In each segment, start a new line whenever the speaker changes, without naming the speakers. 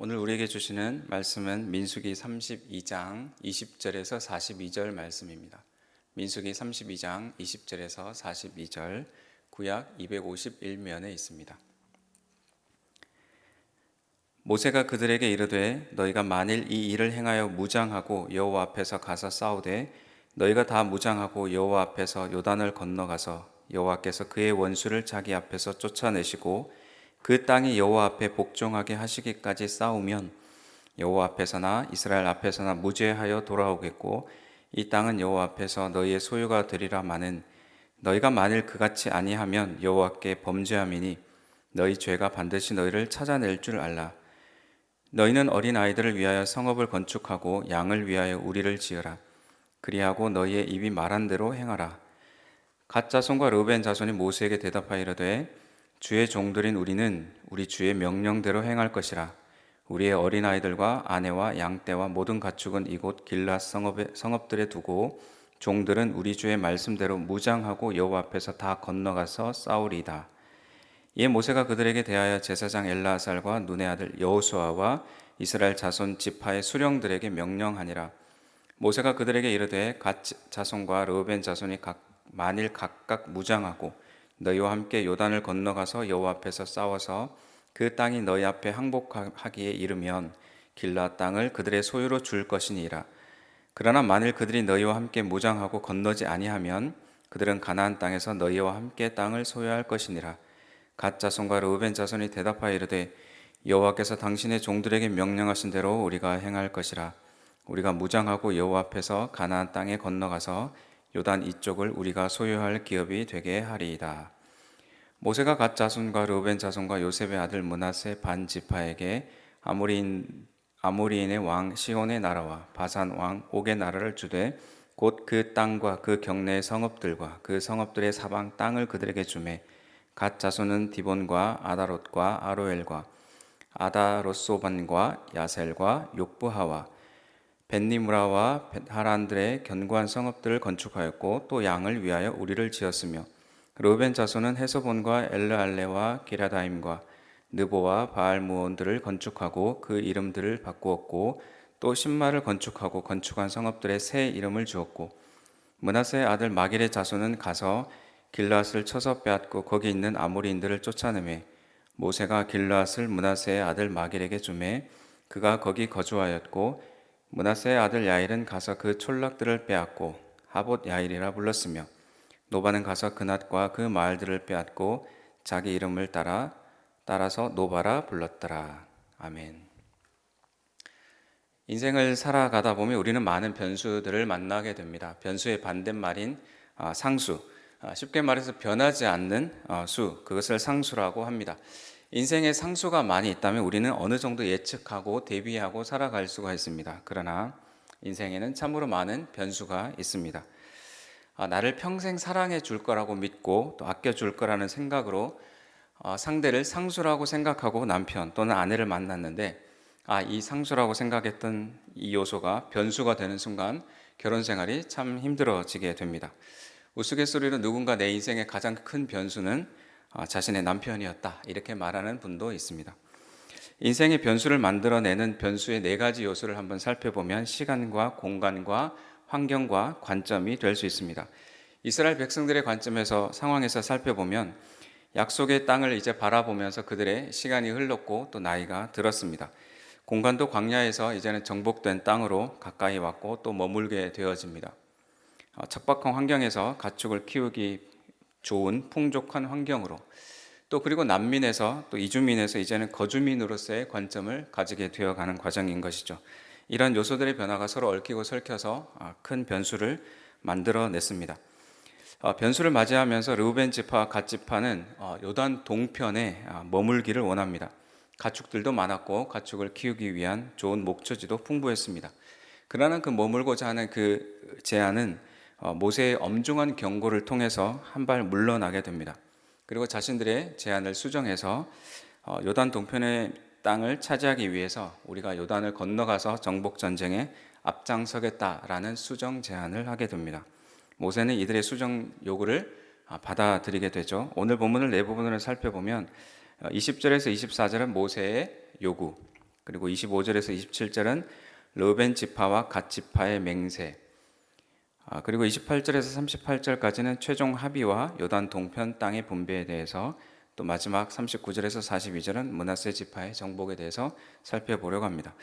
오늘 우리에게 주시는 말씀은 민수기 32장 20절에서 42절 말씀입니다. 민수기 32장 20절에서 42절, 구약 251면에 있습니다. 모세가 그들에게 이르되 너희가 만일 이 일을 행하여 무장하고 여호와 앞에서 가서 싸우되 너희가 다 무장하고 여호와 앞에서 요단을 건너가서 여호와께서 그의 원수를 자기 앞에서 쫓아내시고 그 땅이 여호와 앞에 복종하게 하시기까지 싸우면 여호와 앞에서나 이스라엘 앞에서나 무죄하여 돌아오겠고 이 땅은 여호와 앞에서 너희의 소유가 되리라마는 너희가 만일 그같이 아니하면 여호와께 범죄함이니 너희 죄가 반드시 너희를 찾아낼 줄 알라. 너희는 어린 아이들을 위하여 성읍을 건축하고 양을 위하여 우리를 지으라. 그리하고 너희의 입이 말한 대로 행하라. 갓 자손과 르우벤 자손이 모세에게 대답하여 이르되 주의 종들인 우리는 우리 주의 명령대로 행할 것이라. 우리의 어린 아이들과 아내와 양떼와 모든 가축은 이곳 길앗 성읍들에 두고 종들은 우리 주의 말씀대로 무장하고 여호와 앞에서 다 건너가서 싸우리이다. 이에 모세가 그들에게 대하여 제사장 엘르아살과 눈의 아들 여호수아와 이스라엘 자손 지파의 수령들에게 명령하니라. 모세가 그들에게 이르되 갓 자손과 르우벤 자손이 만일 각각 무장하고 너희와 함께 요단을 건너가서 여호와 앞에서 싸워서 그 땅이 너희 앞에 항복하기에 이르면 길앗 땅을 그들의 소유로 줄 것이니라. 그러나 만일 그들이 너희와 함께 무장하고 건너지 아니하면 그들은 가나안 땅에서 너희와 함께 땅을 소유할 것이니라. 갓 자손과 르우벤 자손이 대답하여 이르되 여호와께서 당신의 종들에게 명령하신 대로 우리가 행할 것이라. 우리가 무장하고 여호와 앞에서 가나안 땅에 건너가서 요단 이쪽을 우리가 소유할 기업이 되게 하리이다. 모세가 갓 자손과 르우벤 자손과 요셉의 아들 므낫세 반 지파에게 아모리인의 왕 시온의 나라와 바산 왕 옥의 나라를 주되 곧 그 땅과 그 경내의 성읍들과 그 성읍들의 사방 땅을 그들에게 주매 갓 자손은 디본과 아다롯과 아로엘과 아다롯소반과 야셀과 욕부하와 벤니무라와 하란들의 견고한 성읍들을 건축하였고 또 양을 위하여 우리를 지었으며 르우벤 자손은 헤소본과 엘르알레와 기라다임과 느보와 바알무온들을 건축하고 그 이름들을 바꾸었고 또 신마를 건축하고 건축한 성읍들의 새 이름을 주었고 므낫세의 아들 마길의 자손은 가서 길앗을 쳐서 빼앗고 거기 있는 아모리인들을 쫓아내매 모세가 길앗을 므낫세의 아들 마길에게 주매 그가 거기 거주하였고 므낫세의 아들 야일은 가서 그 촌락들을 빼앗고 하봇 야일이라 불렀으며 노바는 가서 그낫과 그 마을들을 빼앗고 자기 이름을 따라서 노바라 불렀더라. 아멘. 인생을 살아가다 보면 우리는 많은 변수들을 만나게 됩니다. 변수의 반대말인 상수, 쉽게 말해서 변하지 않는 수, 그것을 상수라고 합니다. 인생에 상수가 많이 있다면 우리는 어느 정도 예측하고 대비하고 살아갈 수가 있습니다. 그러나 인생에는 참으로 많은 변수가 있습니다. 나를 평생 사랑해 줄 거라고 믿고 또 아껴 줄 거라는 생각으로 상대를 상수라고 생각하고 남편 또는 아내를 만났는데 이 상수라고 생각했던 이 요소가 변수가 되는 순간 결혼 생활이 참 힘들어지게 됩니다. 우스갯소리로 누군가 내 인생의 가장 큰 변수는 자신의 남편이었다 이렇게 말하는 분도 있습니다. 인생의 변수를 만들어내는 변수의 4가지 요소를 한번 살펴보면 시간과 공간과 환경과 관점이 될 수 있습니다. 이스라엘 백성들의 관점에서 상황에서 살펴보면 약속의 땅을 이제 바라보면서 그들의 시간이 흘렀고 또 나이가 들었습니다. 공간도 광야에서 이제는 정복된 땅으로 가까이 왔고 또 머물게 되어집니다. 척박한 환경에서 가축을 키우기 좋은 풍족한 환경으로 또 그리고 난민에서 또 이주민에서 이제는 거주민으로서의 관점을 가지게 되어가는 과정인 것이죠. 이런 요소들의 변화가 서로 얽히고 설켜서 큰 변수를 만들어냈습니다. 변수를 맞이하면서 르우벤 지파와 갓 지파는 요단 동편에 머물기를 원합니다. 가축들도 많았고 가축을 키우기 위한 좋은 목초지도 풍부했습니다. 그러나 그 머물고자 하는 그 제안은 모세의 엄중한 경고를 통해서 한 발 물러나게 됩니다. 그리고 자신들의 제안을 수정해서 요단 동편의 땅을 차지하기 위해서 우리가 요단을 건너가서 정복 전쟁에 앞장서겠다라는 수정 제안을 하게 됩니다. 모세는 이들의 수정 요구를 받아들이게 되죠. 오늘 본문을 네 부분으로 살펴보면 20절에서 24절은 모세의 요구, 그리고 25절에서 27절은 르우벤 지파와 갓 지파의 맹세, 그리고 28절에서 38절까지는 최종 합의와 요단 동편 땅의 분배에 대해서, 또 마지막 39절에서 42절은 므낫세 지파의 정복에 대해서 살펴보려고 합니다.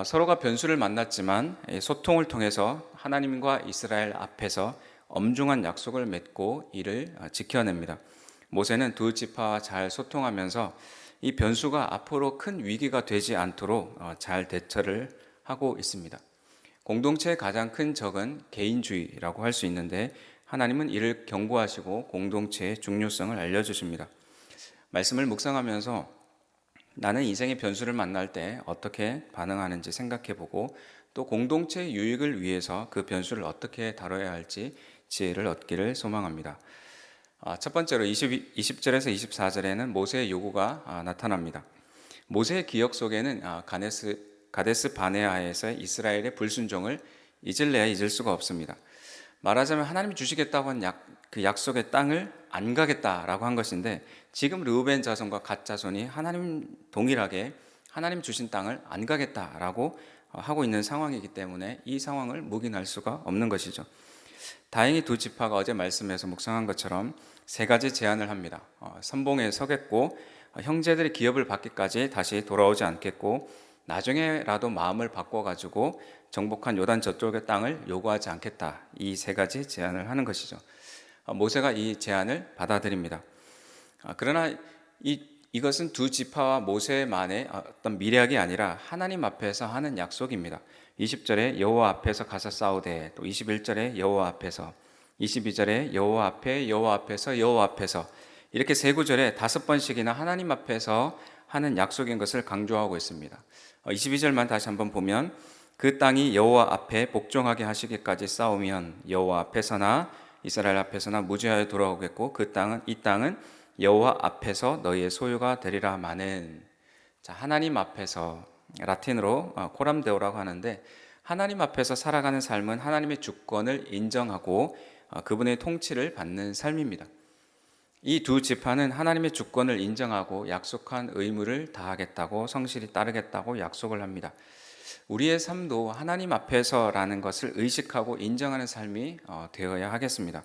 서로가 변수를 만났지만 소통을 통해서 하나님과 이스라엘 앞에서 엄중한 약속을 맺고 이를 지켜냅니다. 모세는 두 지파와 잘 소통하면서 이 변수가 앞으로 큰 위기가 되지 않도록 잘 대처를 하고 있습니다. 공동체의 가장 큰 적은 개인주의라고 할 수 있는데, 하나님은 이를 경고하시고 공동체의 중요성을 알려주십니다. 말씀을 묵상하면서 나는 인생의 변수를 만날 때 어떻게 반응하는지 생각해보고, 또 공동체의 유익을 위해서 그 변수를 어떻게 다뤄야 할지 지혜를 얻기를 소망합니다. 첫 번째로 20절에서 24절에는 모세의 요구가 나타납니다. 모세의 기억 속에는 가데스 바네아에서의 이스라엘의 불순종을 잊을래야 잊을 수가 없습니다. 말하자면 하나님이 주시겠다고 한 그 약속의 땅을 안 가겠다라고 한 것인데, 지금 르우벤 자손과 갓 자손이 하나님 동일하게 하나님 주신 땅을 안 가겠다라고 하고 있는 상황이기 때문에 이 상황을 묵인할 수가 없는 것이죠. 다행히 두 지파가 어제 말씀에서 묵상한 것처럼 세 가지 제안을 합니다. 선봉에 서겠고, 형제들의 기업을 받기까지 다시 돌아오지 않겠고, 나중에라도 마음을 바꿔가지고 정복한 요단 저쪽의 땅을 요구하지 않겠다. 이 세 가지 제안을 하는 것이죠. 모세가 이 제안을 받아들입니다. 그러나 이것은 두 지파와 모세만의 어떤 미략이 아니라 하나님 앞에서 하는 약속입니다. 20절에 여호와 앞에서 가서 싸우되, 또 21절에 여호와 앞에서, 22절에 여호와 앞에, 여호와 앞에서, 여호와 앞에서, 이렇게 세 구절에 5번씩이나 하나님 앞에서 하는 약속인 것을 강조하고 있습니다. 22절만 다시 한번 보면, 그 땅이 여호와 앞에 복종하게 하시기까지 싸우면 여호와 앞에서나 이스라엘 앞에서나 무죄하여 돌아오겠고, 이 땅은 여호와 앞에서 너희의 소유가 되리라 마는. 자, 하나님 앞에서, 라틴어로 코람데오라고 하는데, 하나님 앞에서 살아가는 삶은 하나님의 주권을 인정하고 그분의 통치를 받는 삶입니다. 이 두 지파는 하나님의 주권을 인정하고 약속한 의무를 다하겠다고, 성실히 따르겠다고 약속을 합니다. 우리의 삶도 하나님 앞에서라는 것을 의식하고 인정하는 삶이 되어야 하겠습니다.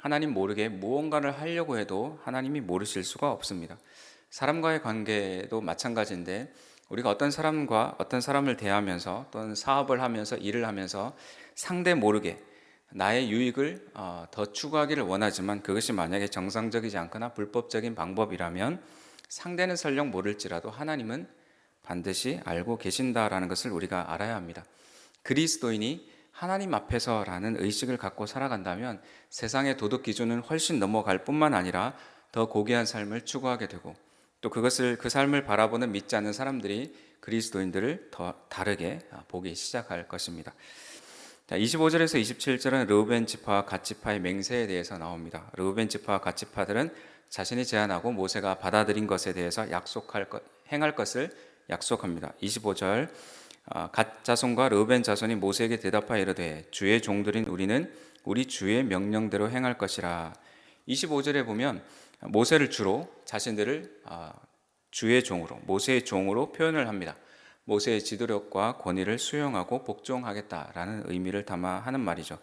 하나님 모르게 무언가를 하려고 해도 하나님이 모르실 수가 없습니다. 사람과의 관계도 마찬가지인데, 우리가 어떤 사람을 대하면서 또는 사업을 하면서 일을 하면서 상대 모르게 나의 유익을 더 추구하기를 원하지만, 그것이 만약에 정상적이지 않거나 불법적인 방법이라면 상대는 설령 모를지라도 하나님은 반드시 알고 계신다라는 것을 우리가 알아야 합니다. 그리스도인이 하나님 앞에서라는 의식을 갖고 살아간다면 세상의 도덕 기준은 훨씬 넘어갈 뿐만 아니라 더 고귀한 삶을 추구하게 되고, 또 그 삶을 바라보는 믿지 않는 사람들이 그리스도인들을 더 다르게 보기 시작할 것입니다. 25절에서 27절은 르우벤 지파와 갓 지파의 맹세에 대해서 나옵니다. 르우벤 지파와 갓 지파들은 자신이 제안하고 모세가 받아들인 것에 대해서 행할 것을 약속합니다. 25절, 갓 자손과 르우벤 자손이 모세에게 대답하여 이르되 주의 종들인 우리는 우리 주의 명령대로 행할 것이라. 25절에 보면 모세를 주로 자신들을 주의 종으로, 모세의 종으로 표현을 합니다. 모세의 지도력과 권위를 수용하고 복종하겠다라는 의미를 담아 하는 말이죠.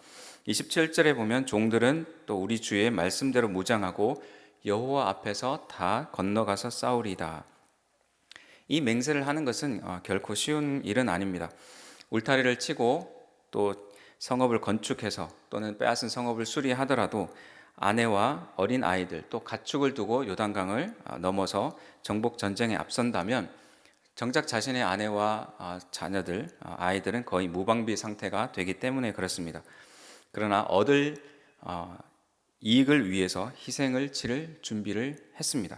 27절에 보면 종들은 또 우리 주의 말씀대로 무장하고 여호와 앞에서 다 건너가서 싸우리이다. 이 맹세를 하는 것은 결코 쉬운 일은 아닙니다. 울타리를 치고 또 성읍을 건축해서 또는 빼앗은 성읍을 수리하더라도 아내와 어린 아이들 또 가축을 두고 요단강을 넘어서 정복 전쟁에 앞선다면 정작 자신의 아내와 자녀들, 아이들은 거의 무방비 상태가 되기 때문에 그렇습니다. 그러나 얻을 이익을 위해서 희생을 치를 준비를 했습니다.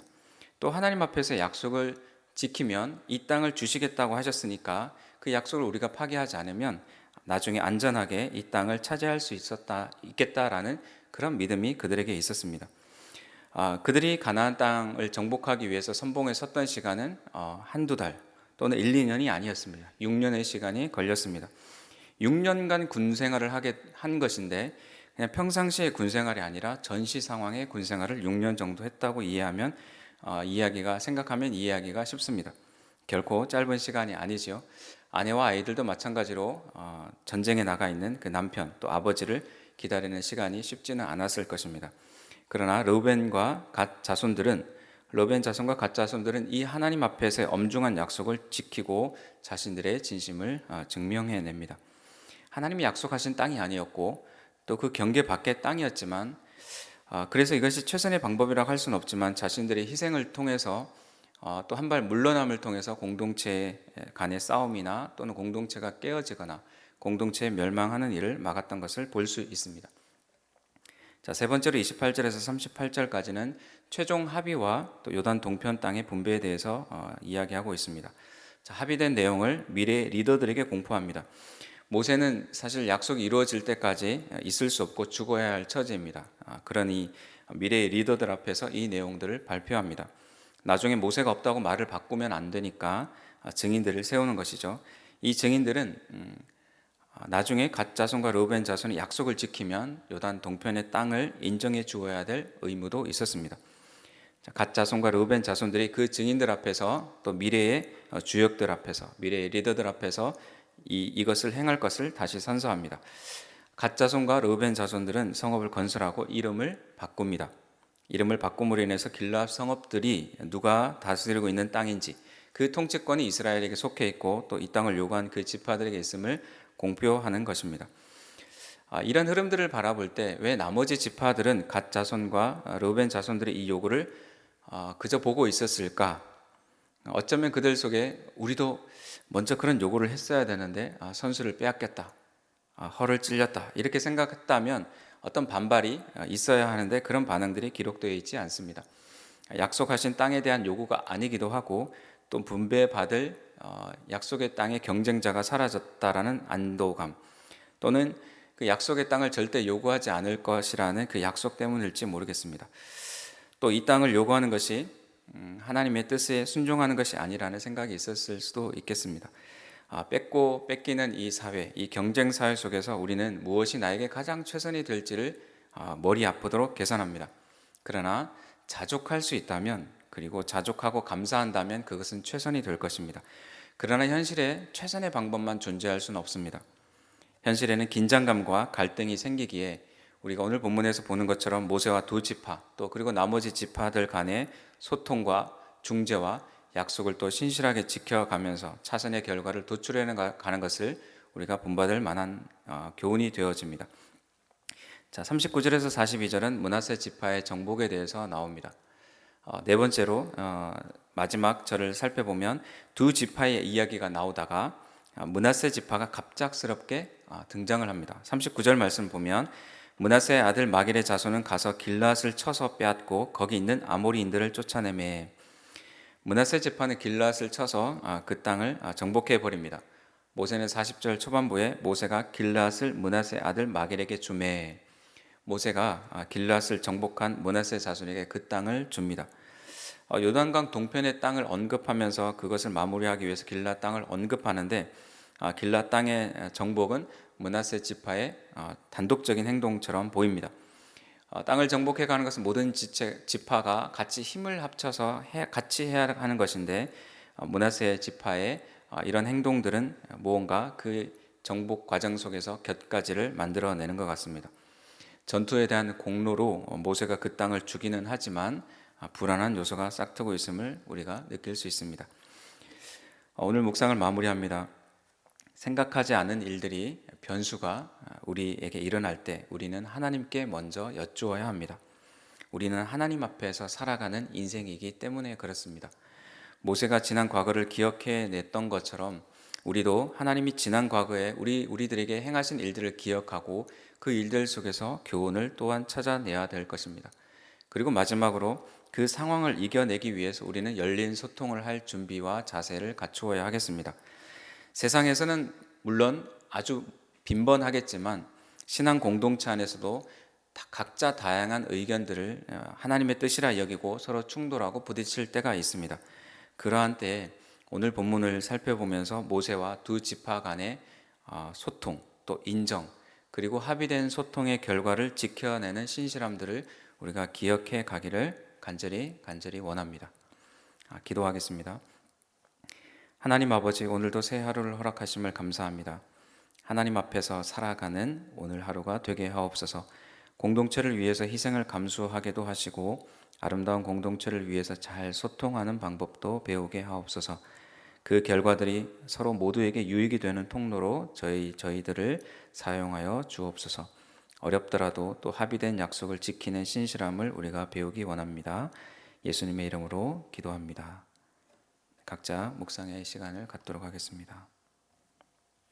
또 하나님 앞에서 약속을 지키면 이 땅을 주시겠다고 하셨으니까 그 약속을 우리가 파기하지 않으면 나중에 안전하게 이 땅을 차지할 수 있겠다라는 그런 믿음이 그들에게 있었습니다. 그들이 가나안 땅을 정복하기 위해서 선봉에 섰던 시간은 한두 달 또는 1, 2년이 아니었습니다. 6년의 시간이 걸렸습니다. 6년간 군생활을 한 것인데, 그냥 평상시의 군생활이 아니라 전시 상황의 군생활을 6년 정도 했다고 생각하면 이해하기가 쉽습니다. 결코 짧은 시간이 아니지요. 아내와 아이들도 마찬가지로 전쟁에 나가 있는 그 남편 또 아버지를 기다리는 시간이 쉽지는 않았을 것입니다. 그러나 르벤 자손과 갓 자손들은 이 하나님 앞에서의 엄중한 약속을 지키고 자신들의 진심을 증명해냅니다. 하나님이 약속하신 땅이 아니었고 또 그 경계 밖의 땅이었지만 그래서 이것이 최선의 방법이라고 할 수는 없지만 자신들의 희생을 통해서 또 한 발 물러남을 통해서 공동체 간의 싸움이나 또는 공동체가 깨어지거나 공동체에 멸망하는 일을 막았던 것을 볼 수 있습니다. 자, 세 번째로 28절에서 38절까지는 최종 합의와 또 요단 동편 땅의 분배에 대해서 이야기하고 있습니다. 자, 합의된 내용을 미래 리더들에게 공포합니다. 모세는 사실 약속이 이루어질 때까지 있을 수 없고 죽어야 할 처지입니다. 그러니 미래의 리더들 앞에서 이 내용들을 발표합니다. 나중에 모세가 없다고 말을 바꾸면 안 되니까 증인들을 세우는 것이죠. 이 증인들은 나중에 갓 자손과 르우벤 자손이 약속을 지키면 요단 동편의 땅을 인정해 주어야 될 의무도 있었습니다. 갓 자손과 르우벤 자손들이 그 증인들 앞에서 또 미래의 주역들 앞에서 미래의 리더들 앞에서 이것을 행할 것을 다시 선서합니다. 갓 자손과 르우벤 자손들은 성읍을 건설하고 이름을 바꿉니다. 이름을 바꿈으로 인해서 길앗 성읍들이 누가 다스리고 있는 땅인지 그 통치권이 이스라엘에게 속해 있고 또 이 땅을 요구한 그 지파들에게 있음을 공표하는 것입니다. 이런 흐름들을 바라볼 때 왜 나머지 지파들은 갓 자손과 르우벤 자손들의 이 요구를 그저 보고 있었을까? 어쩌면 그들 속에 우리도 먼저 그런 요구를 했어야 되는데 선수를 빼앗겼다, 허를 찔렸다 이렇게 생각했다면 어떤 반발이 있어야 하는데 그런 반응들이 기록되어 있지 않습니다. 약속하신 땅에 대한 요구가 아니기도 하고 또 분배받을 약속의 땅의 경쟁자가 사라졌다라는 안도감 또는 그 약속의 땅을 절대 요구하지 않을 것이라는 그 약속 때문일지 모르겠습니다. 또 이 땅을 요구하는 것이 하나님의 뜻에 순종하는 것이 아니라는 생각이 있었을 수도 있겠습니다. 뺏고 뺏기는 이 사회, 이 경쟁 사회 속에서 우리는 무엇이 나에게 가장 최선이 될지를 머리 아프도록 계산합니다. 그러나 자족할 수 있다면 그리고 자족하고 감사한다면 그것은 최선이 될 것입니다. 그러나 현실에 최선의 방법만 존재할 수는 없습니다. 현실에는 긴장감과 갈등이 생기기에 우리가 오늘 본문에서 보는 것처럼 모세와 두 지파 또 그리고 나머지 지파들 간의 소통과 중재와 약속을 또 신실하게 지켜가면서 차선의 결과를 도출해 가는 것을 우리가 본받을 만한 교훈이 되어집니다. 자, 39절에서 42절은 므낫세 지파의 정복에 대해서 나옵니다. 네 번째로 마지막 절을 살펴보면 두 지파의 이야기가 나오다가 므낫세 지파가 갑작스럽게 등장을 합니다. 39절 말씀 보면 므낫세의 아들 마길의 자손은 가서 길앗을 쳐서 빼앗고 거기 있는 아모리인들을 쫓아내매. 므낫세 지파는 길앗을 쳐서 그 땅을 정복해 버립니다. 모세는 40절 초반부에 모세가 길앗을 므낫세 아들 마길에게 주매. 모세가 길앗을 정복한 므낫세 자손에게 그 땅을 줍니다. 요단강 동편의 땅을 언급하면서 그것을 마무리하기 위해서 길앗 땅을 언급하는데 길앗 땅의 정복은 므낫세 지파의 단독적인 행동처럼 보입니다. 땅을 정복해 가는 것은 모든 지파가 같이 힘을 합쳐서 같이 해야 하는 것인데 므낫세 지파의 이런 행동들은 무언가 그 정복 과정 속에서 곁가지를 만들어내는 것 같습니다. 전투에 대한 공로로 모세가 그 땅을 주기는 하지만 불안한 요소가 싹트고 있음을 우리가 느낄 수 있습니다. 오늘 묵상을 마무리합니다. 생각하지 않은 일들이 변수가 우리에게 일어날 때 우리는 하나님께 먼저 여쭈어야 합니다. 우리는 하나님 앞에서 살아가는 인생이기 때문에 그렇습니다. 모세가 지난 과거를 기억해냈던 것처럼 우리도 하나님이 지난 과거에 우리들에게 행하신 일들을 기억하고 그 일들 속에서 교훈을 또한 찾아내야 될 것입니다. 그리고 마지막으로 그 상황을 이겨내기 위해서 우리는 열린 소통을 할 준비와 자세를 갖추어야 하겠습니다. 세상에서는 물론 아주 빈번하겠지만 신앙 공동체 안에서도 각자 다양한 의견들을 하나님의 뜻이라 여기고 서로 충돌하고 부딪힐 때가 있습니다. 그러한 때에 오늘 본문을 살펴보면서 모세와 두 지파 간의 소통, 또 인정, 그리고 합의된 소통의 결과를 지켜내는 신실함들을 우리가 기억해 가기를 간절히 원합니다. 기도하겠습니다. 하나님 아버지, 오늘도 새 하루를 허락하심을 감사합니다. 하나님 앞에서 살아가는 오늘 하루가 되게 하옵소서. 공동체를 위해서 희생을 감수하게도 하시고 아름다운 공동체를 위해서 잘 소통하는 방법도 배우게 하옵소서. 그 결과들이 서로 모두에게 유익이 되는 통로로 저희들을 사용하여 주옵소서. 어렵더라도 또 합의된 약속을 지키는 신실함을 우리가 배우기 원합니다. 예수님의 이름으로 기도합니다. 각자 묵상의 시간을 갖도록 하겠습니다.